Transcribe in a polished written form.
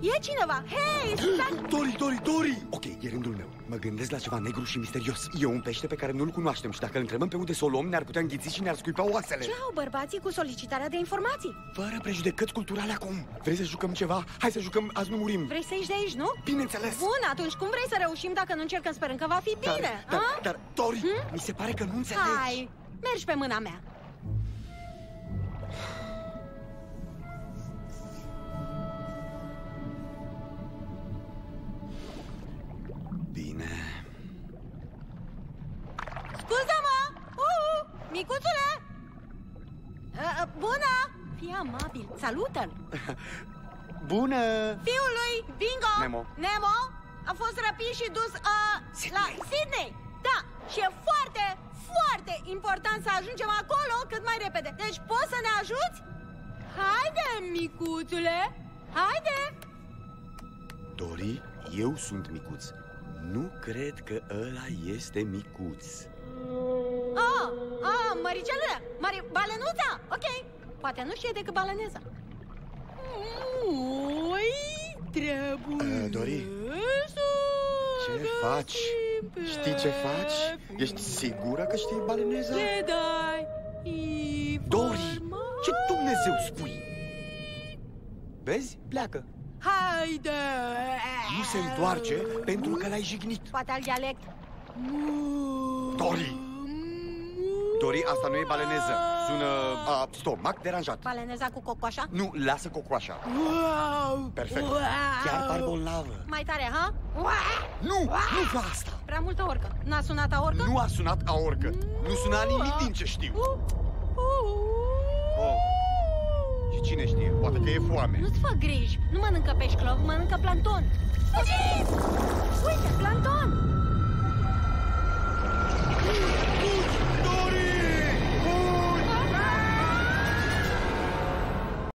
E cineva! Hei, stai! Dori! Ok, e rândul meu. Mă gândesc la ceva negru și misterios. E un pește pe care nu-l cunoaștem și dacă îl întrebăm pe unde să o luăm, ne-ar putea înghiți și ne-ar scuipa oasele. Ce au bărbații cu solicitarea de informații? Fără prejudecăți culturale acum. Vrei să jucăm ceva? Hai să jucăm Azi nu murim. Vrei să ieși de aici, nu? Bineînțeles. Bun, atunci cum vrei să reușim dacă nu încercăm sperând că va fi bine? Dar, Dori, mi se pare că nu înțelegi. Hai, mergi pe mâna mea. Bine. Scuză-mă! Micuțule! Bună! Fii amabil, salută-l! Bună! Fiul lui Bingo! Nemo a fost răpit și dus la Sydney! Da! Și e foarte, foarte important să ajungem acolo cât mai repede. Deci poți să ne ajuți? Haide, micuțule! Haide! Dori, eu sunt micuț. Nu cred că ăla este micuț. Măricelule! Balenuța! Ok! Poate nu știe decât baleneza. Trebuie Dori, ce faci? Știi ce faci? Ești sigură că știi baleneza? Le dai Dori, ce Dumnezeu spui? Vezi? Pleacă. Haide! Nu se întoarce pentru că l-ai jignit. Poate al dialect. Dori, asta nu e baleneză. Sună stomac deranjat. Baleneza cu cocoașa? Nu, lasă cocoașa. Perfect. Chiar par bolnavă. Mai tare, ha? Nu fa asta. Prea multă orcă. N-a sunat a orcă? Nu a sunat a orcă. Nu suna nimic din ce știu. Și cine știe? Poate că e foame. Nu-ți fă griji. Nu mănâncă pești clov, mănâncă plancton. Fugiți! Uite, plancton!